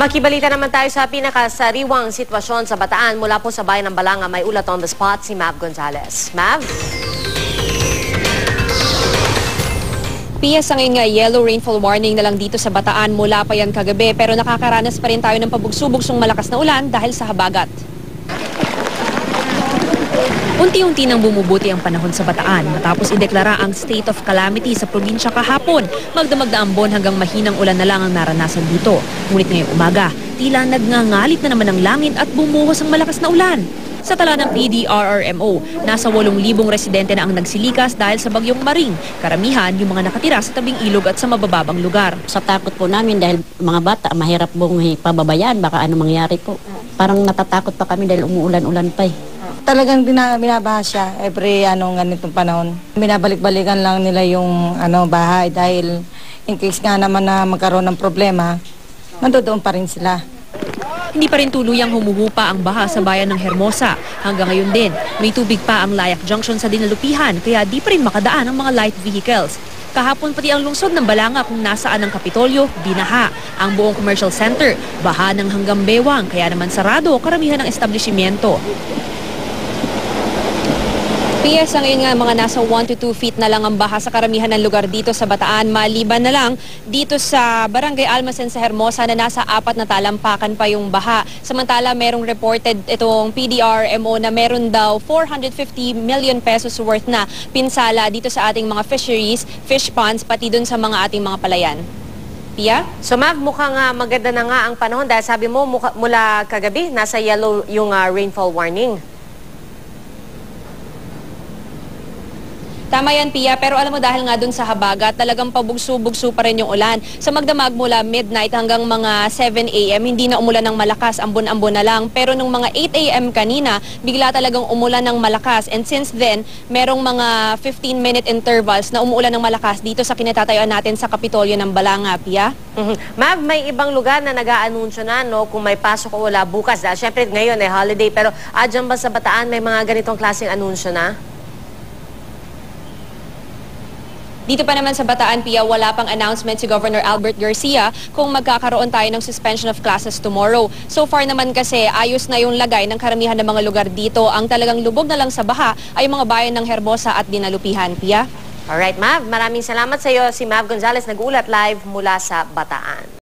Makibalita naman tayo sa pinakasariwang sitwasyon sa Bataan. Mula po sa bayan ng Balanga, may ulat on the spot si Mav Gonzales. Mav? Pia, sa ngayon nga, yellow rainfall warning na lang dito sa Bataan mula pa yan kagabi, pero nakakaranas pa rin tayo ng pabugso-bugsong malakas na ulan dahil sa habagat. Unti-unti nang bumubuti ang panahon sa Bataan matapos ideklara ang state of calamity sa probinsya kahapon. Magdamag na ambon hanggang mahinang ulan na lang ang naranasan dito. Ngunit ngayong umaga, tila nagngangalit na naman ang langit at bumuhos ang malakas na ulan. Sa tala ng PDRRMO, nasa 8,000 residente na ang nagsilikas dahil sa bagyong Maring. Karamihan yung mga nakatira sa tabing ilog at sa mabababang lugar. Sa takot po namin dahil mga bata, mahirap pong pababayaan, baka ano mangyari po. Parang natatakot pa kami dahil umuulan-ulan pa eh. Talagang binabaha siya every ganitong panahon. Binabalik-balikan lang nila yung bahay dahil in case nga naman na magkaroon ng problema, nandoon pa rin sila. Hindi pa rin tuluyang humuhupa ang baha sa bayan ng Hermosa. Hanggang ngayon din, may tubig pa ang Layak Junction sa Dinalupihan kaya di pa rin makadaan ang mga light vehicles. Kahapon pati ang lungsod ng Balanga kung nasaan ang Kapitolyo, binaha. Ang buong commercial center, baha ng hanggang bewang kaya naman sarado karamihan ng establishmento. PS, ngayon nga mga nasa 1 to 2 feet na lang ang baha sa karamihan ng lugar dito sa Bataan. Maliban na lang dito sa Barangay Almacen sa Hermosa na nasa 4 na talampakan pa yung baha. Samantala, merong reported itong PDRMO na meron daw 450 million pesos worth na pinsala dito sa ating mga fisheries, fish ponds, pati dun sa mga ating mga palayan. Pia? So Mav, mukhang maganda na nga ang panahon dahil sabi mo mula kagabi, nasa yellow yung rainfall warning. Tama yan, Pia, pero alam mo dahil nga dun sa habagat, talagang pabugso-bugso pa rin yung ulan. Sa magdamag mula midnight hanggang mga 7 a.m., hindi na umulan ng malakas, ambon-ambon na lang. Pero nung mga 8 a.m. kanina, bigla talagang umulan ng malakas. And since then, merong mga 15-minute intervals na umuulan ng malakas dito sa kinatatayuan natin sa Kapitolyo ng Balanga, Pia. Mav, may ibang lugar na nag-aanunsyo na kung may pasok o wala bukas. Dahil syempre ngayon ay holiday, pero dyan ba sa Bataan may mga ganitong klaseng anunsyo na? Dito pa naman sa Bataan, Pia, wala pang announcement si Governor Albert Garcia kung magkakaroon tayo ng suspension of classes tomorrow. So far naman kasi ayos na yung lagay ng karamihan ng mga lugar dito. Ang talagang lubog na lang sa baha ay mga bayan ng Hermosa at Dinalupihan, Pia. Alright, Mav, maraming salamat sa iyo. Si Mav Gonzales nag-ulat live mula sa Bataan.